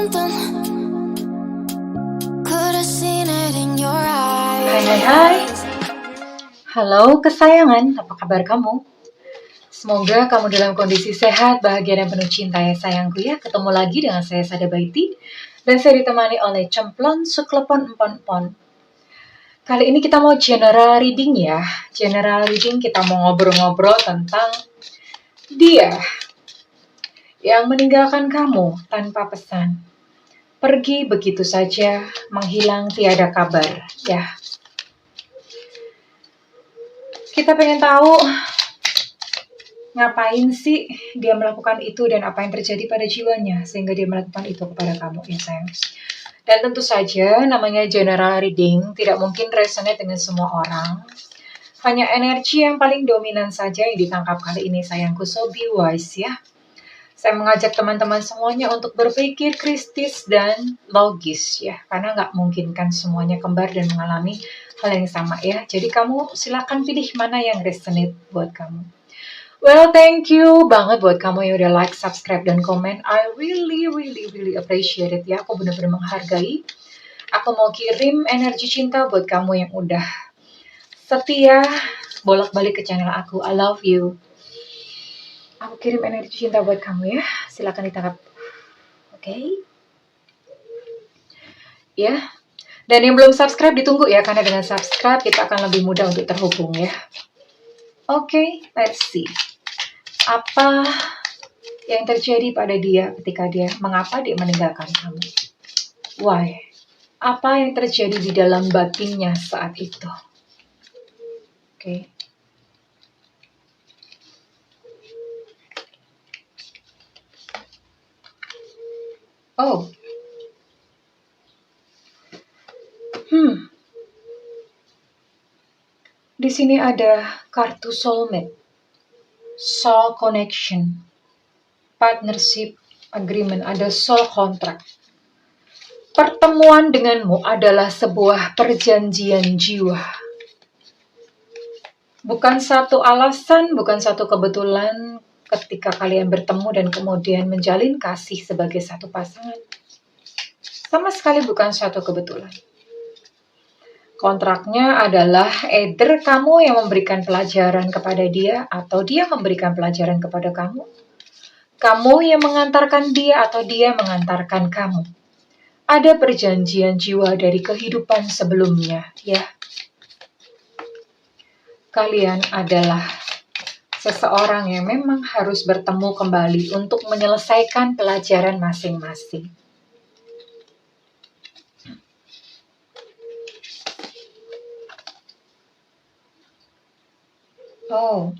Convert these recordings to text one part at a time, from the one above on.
something. Could have seen it in your eyes. Hai. Halo kesayangan, apa kabar kamu? Semoga kamu dalam kondisi sehat, bahagia, dan penuh cinta ya sayangku ya. Ketemu lagi dengan saya Sada Baiti, dan saya ditemani oleh Cemplon Suklepon Empon-Empon. Kali ini kita mau general reading ya. General reading kita mau ngobrol-ngobrol tentang dia yang meninggalkan kamu tanpa pesan. Pergi begitu saja, menghilang tiada kabar ya. Kita pengen tahu ngapain sih dia melakukan itu dan apa yang terjadi pada jiwanya sehingga dia melakukan itu kepada kamu ya sayang. Dan tentu saja namanya general reading tidak mungkin resonate dengan semua orang. Hanya energi yang paling dominan saja yang ditangkap kali ini sayangku. So be wise ya. Saya mengajak teman-teman semuanya untuk berpikir kritis dan logis ya. Karena nggak mungkin kan semuanya kembar dan mengalami hal yang sama ya. Jadi kamu silakan pilih mana yang resonate buat kamu. Well, thank you banget buat kamu yang udah like, subscribe, dan komen. I really appreciate it ya. Aku benar-benar menghargai. Aku mau kirim energi cinta buat kamu yang udah setia bolak-balik ke channel aku. I love you. Aku kirim energi cinta buat kamu ya. Silakan ditangkap. Oke. Ya. Dan yang belum subscribe ditunggu ya. Karena dengan subscribe kita akan lebih mudah untuk terhubung ya. Oke, let's see. Apa yang terjadi pada dia ketika mengapa dia meninggalkan kamu? Why? Apa yang terjadi di dalam batinnya saat itu? Oke. Oh. Di sini ada kartu soulmate, soul connection, partnership agreement, ada soul contract. Pertemuan denganmu adalah sebuah perjanjian jiwa. Bukan satu alasan, bukan satu kebetulan ketika kalian bertemu dan kemudian menjalin kasih sebagai satu pasangan. Sama sekali bukan satu kebetulan. Kontraknya adalah either kamu yang memberikan pelajaran kepada dia atau dia memberikan pelajaran kepada kamu. Kamu yang mengantarkan dia atau dia mengantarkan kamu. Ada perjanjian jiwa dari kehidupan sebelumnya, ya. Kalian adalah seseorang yang memang harus bertemu kembali untuk menyelesaikan pelajaran masing-masing. Oh.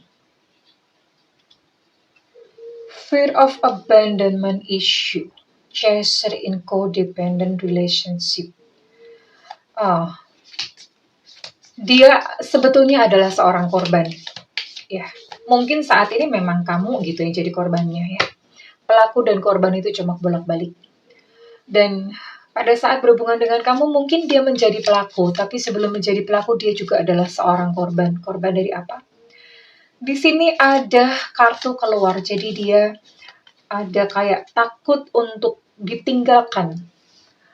Fear of abandonment issue. Chaser in codependent relationship. Dia sebetulnya adalah seorang korban. Ya, mungkin saat ini memang kamu gitu yang jadi korbannya ya. Pelaku dan korban itu cuma bolak-balik. Dan pada saat berhubungan dengan kamu mungkin dia menjadi pelaku, tapi sebelum menjadi pelaku dia juga adalah seorang korban. Korban dari apa? Di sini ada kartu keluar, jadi dia ada kayak takut untuk ditinggalkan.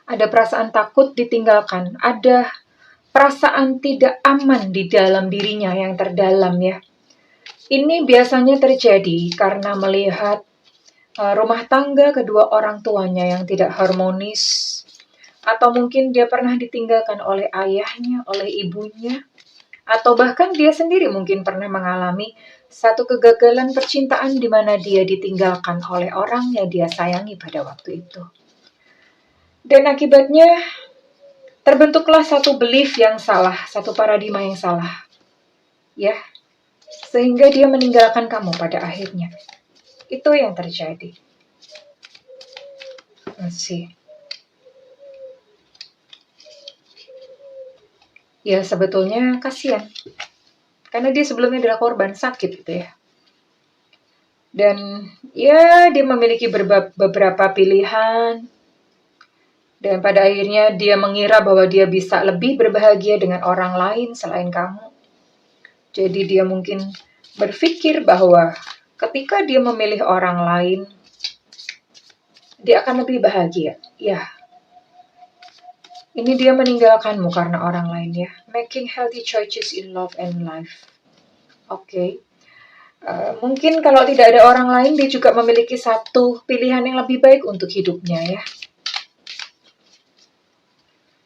Ada perasaan takut ditinggalkan. Ada perasaan tidak aman di dalam dirinya yang terdalam ya. Ini biasanya terjadi karena melihat rumah tangga kedua orang tuanya yang tidak harmonis. Atau mungkin dia pernah ditinggalkan oleh ayahnya, oleh ibunya. Atau bahkan dia sendiri mungkin pernah mengalami satu kegagalan percintaan di mana dia ditinggalkan oleh orang yang dia sayangi pada waktu itu. Dan akibatnya terbentuklah satu belief yang salah, satu paradigma yang salah. Ya, sehingga dia meninggalkan kamu pada akhirnya. Itu yang terjadi. Masih. Ya sebetulnya kasihan. Karena dia sebelumnya adalah korban sakit gitu ya. Dan ya dia memiliki beberapa pilihan. Dan pada akhirnya dia mengira bahwa dia bisa lebih berbahagia dengan orang lain selain kamu. Jadi dia mungkin berpikir bahwa ketika dia memilih orang lain, dia akan lebih bahagia. Ya, ini dia meninggalkanmu karena orang lain ya. Making healthy choices in love and life. Oke. Mungkin kalau tidak ada orang lain, dia juga memiliki satu pilihan yang lebih baik untuk hidupnya ya.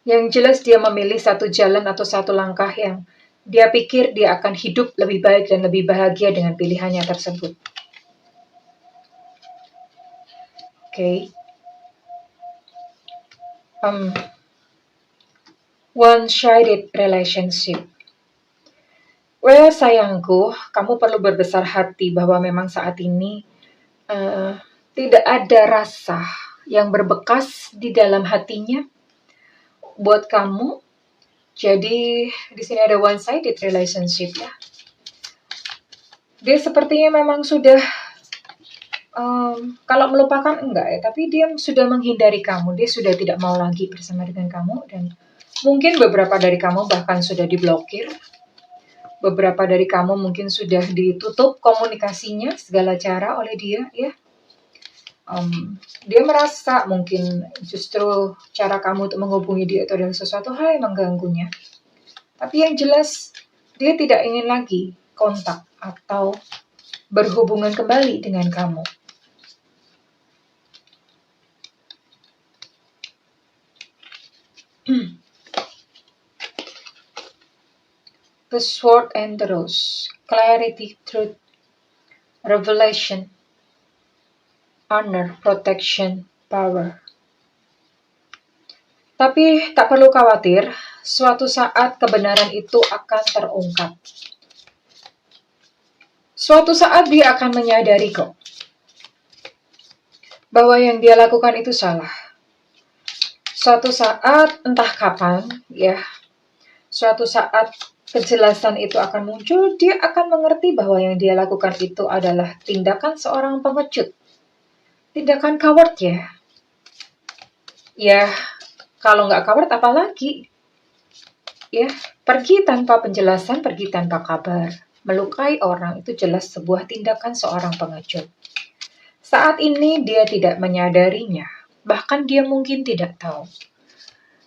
Yang jelas dia memilih satu jalan atau satu langkah yang dia pikir dia akan hidup lebih baik dan lebih bahagia dengan pilihannya tersebut. Oke. One-sided relationship. Well, sayangku, kamu perlu berbesar hati bahwa memang saat ini tidak ada rasa yang berbekas di dalam hatinya buat kamu. Jadi di sini ada one-sided relationship ya. Dia sepertinya memang sudah kalau melupakan enggak ya, tapi dia sudah menghindari kamu. Dia sudah tidak mau lagi bersama dengan kamu dan mungkin beberapa dari kamu bahkan sudah diblokir. Beberapa dari kamu mungkin sudah ditutup komunikasinya segala cara oleh dia ya. Dia merasa mungkin justru cara kamu untuk menghubungi dia itu adalah sesuatu hal yang mengganggunya. Tapi yang jelas dia tidak ingin lagi kontak atau berhubungan kembali dengan kamu. The sword and the rose, clarity, truth, revelation, honor, protection, power. Tapi tak perlu khawatir, suatu saat kebenaran itu akan terungkap. Suatu saat dia akan menyadari kok bahwa yang dia lakukan itu salah. Suatu saat, entah kapan ya, suatu saat kejelasan itu akan muncul, dia akan mengerti bahwa yang dia lakukan itu adalah tindakan seorang pengecut. Tindakan coward ya. Ya, kalau nggak coward apalagi? Ya, pergi tanpa penjelasan, pergi tanpa kabar. Melukai orang itu jelas sebuah tindakan seorang pengecut. Saat ini dia tidak menyadarinya. Bahkan dia mungkin tidak tahu.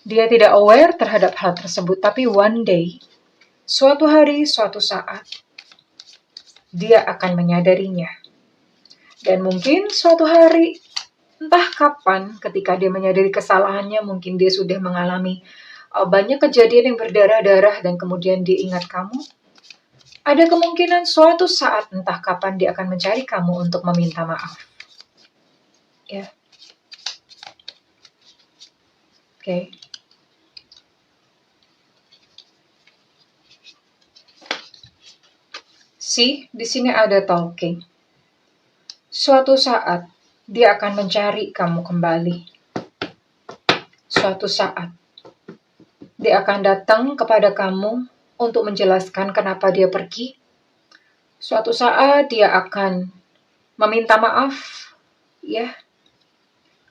Dia tidak aware terhadap hal tersebut, tapi one day, suatu hari, suatu saat, dia akan menyadarinya. Dan mungkin suatu hari, entah kapan, ketika dia menyadari kesalahannya, mungkin dia sudah mengalami banyak kejadian yang berdarah-darah dan kemudian dia ingat kamu. Ada kemungkinan suatu saat, entah kapan, dia akan mencari kamu untuk meminta maaf. Ya. Oke. See, di sini ada talking. Suatu saat, dia akan mencari kamu kembali. Suatu saat, dia akan datang kepada kamu untuk menjelaskan kenapa dia pergi. Suatu saat, dia akan meminta maaf, ya.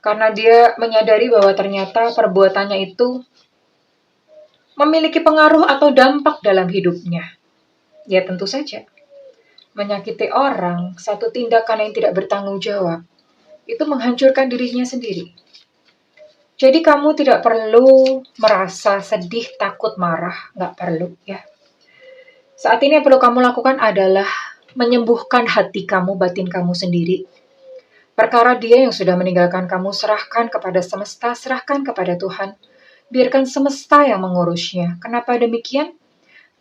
Karena dia menyadari bahwa ternyata perbuatannya itu memiliki pengaruh atau dampak dalam hidupnya. Ya tentu saja. Menyakiti orang, satu tindakan yang tidak bertanggung jawab, itu menghancurkan dirinya sendiri. Jadi kamu tidak perlu merasa sedih, takut, marah. Nggak perlu ya. Saat ini yang perlu kamu lakukan adalah menyembuhkan hati kamu, batin kamu sendiri. Perkara dia yang sudah meninggalkan kamu, serahkan kepada semesta, serahkan kepada Tuhan. Biarkan semesta yang mengurusnya. Kenapa demikian?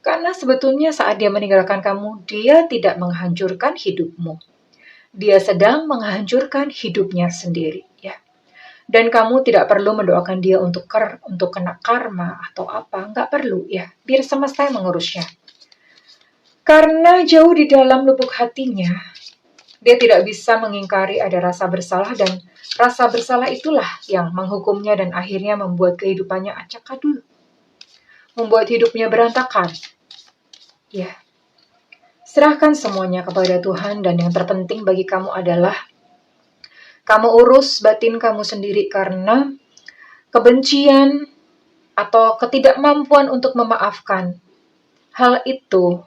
Karena sebetulnya saat dia meninggalkan kamu, dia tidak menghancurkan hidupmu. Dia sedang menghancurkan hidupnya sendiri. Ya. Dan kamu tidak perlu mendoakan dia untuk kena karma atau apa. Nggak perlu ya. Biar semesta yang mengurusnya. Karena jauh di dalam lubuk hatinya, dia tidak bisa mengingkari ada rasa bersalah dan rasa bersalah itulah yang menghukumnya dan akhirnya membuat kehidupannya acak adul. Membuat hidupnya berantakan. Ya. Serahkan semuanya kepada Tuhan dan yang terpenting bagi kamu adalah kamu urus batin kamu sendiri karena kebencian atau ketidakmampuan untuk memaafkan hal itu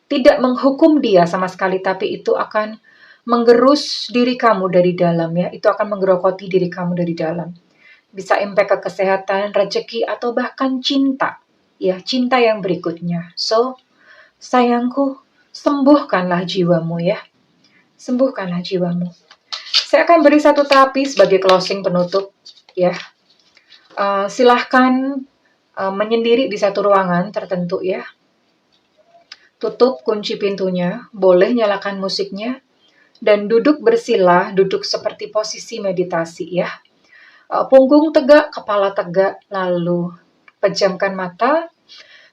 tidak menghukum dia sama sekali, tapi itu akan menggerus diri kamu dari dalam ya. Itu akan menggerokoti diri kamu dari dalam. bisa impact ke kesehatan, rezeki, atau bahkan cinta. Ya, cinta yang berikutnya. So, sayangku, sembuhkanlah jiwamu ya. Sembuhkanlah jiwamu. Saya akan beri satu terapi sebagai closing penutup ya. Silahkan menyendiri di satu ruangan tertentu ya. Tutup kunci pintunya, boleh nyalakan musiknya, dan duduk bersila, duduk seperti posisi meditasi ya. Punggung tegak, kepala tegak, lalu pejamkan mata,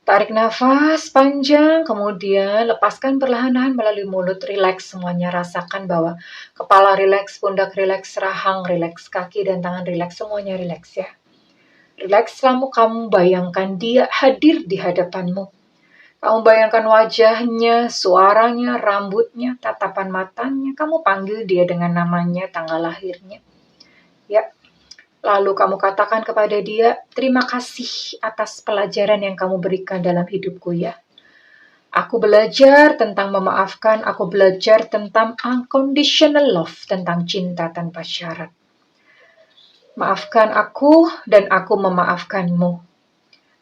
tarik nafas panjang, kemudian lepaskan perlahan-lahan melalui mulut, rileks semuanya, rasakan bahwa kepala rileks, pundak rileks, rahang rileks, kaki dan tangan rileks, semuanya rileks ya. Rileks selama kamu bayangkan dia hadir di hadapanmu. Kamu bayangkan wajahnya, suaranya, rambutnya, tatapan matanya. Kamu panggil dia dengan namanya, tanggal lahirnya. Ya. Lalu kamu katakan kepada dia, terima kasih atas pelajaran yang kamu berikan dalam hidupku ya. Aku belajar tentang memaafkan, aku belajar tentang unconditional love, tentang cinta tanpa syarat. Maafkan aku dan aku memaafkanmu.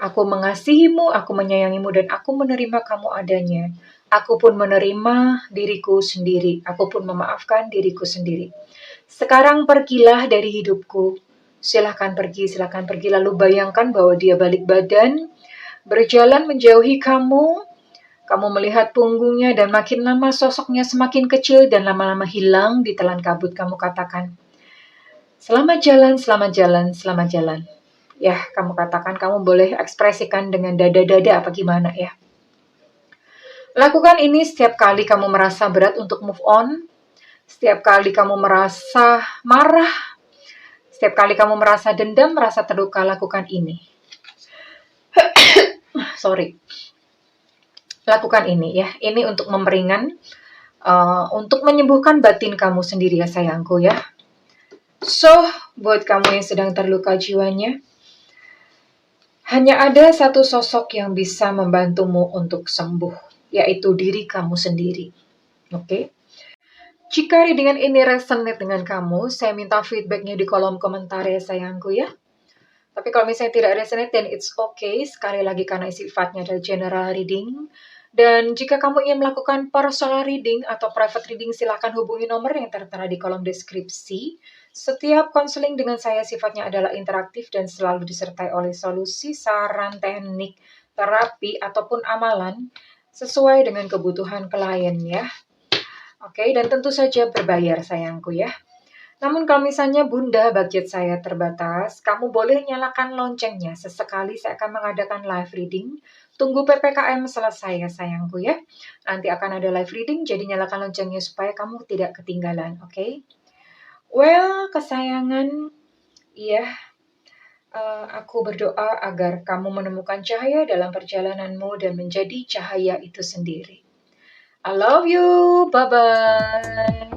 Aku mengasihimu, aku menyayangimu, dan aku menerima kamu adanya. Aku pun menerima diriku sendiri. Aku pun memaafkan diriku sendiri. Sekarang pergilah dari hidupku. Silahkan pergi. Lalu bayangkan bahwa dia balik badan, berjalan menjauhi kamu. Kamu melihat punggungnya dan makin lama sosoknya semakin kecil dan lama-lama hilang di telan kabut. Kamu katakan, selamat jalan, selamat jalan, selamat jalan. Ya, kamu katakan, kamu boleh ekspresikan dengan dada-dada apa gimana ya. Lakukan ini setiap kali kamu merasa berat untuk move on, setiap kali kamu merasa marah, setiap kali kamu merasa dendam, merasa terluka, lakukan ini. Lakukan ini ya. Ini untuk memperingan, untuk menyembuhkan batin kamu sendiri ya sayangku ya. So, buat kamu yang sedang terluka jiwanya, hanya ada satu sosok yang bisa membantumu untuk sembuh, yaitu diri kamu sendiri. Oke? Jika readingan ini resonate dengan kamu, saya minta feedbacknya di kolom komentar ya sayangku ya. Tapi kalau misalnya tidak resonate, then it's okay. Sekali lagi karena sifatnya adalah general reading. Dan jika kamu ingin melakukan personal reading atau private reading, silakan hubungi nomor yang tertera di kolom deskripsi. Setiap konseling dengan saya sifatnya adalah interaktif dan selalu disertai oleh solusi, saran, teknik, terapi, ataupun amalan sesuai dengan kebutuhan klien ya. Oke, dan tentu saja berbayar sayangku ya. Namun kalau misalnya Bunda budget saya terbatas, kamu boleh nyalakan loncengnya. Sesekali saya akan mengadakan live reading. Tunggu PPKM selesai ya sayangku ya. Nanti akan ada live reading, jadi nyalakan loncengnya supaya kamu tidak ketinggalan, oke? Well, kesayangan, iya, aku berdoa agar kamu menemukan cahaya dalam perjalananmu dan menjadi cahaya itu sendiri. I love you, bye-bye.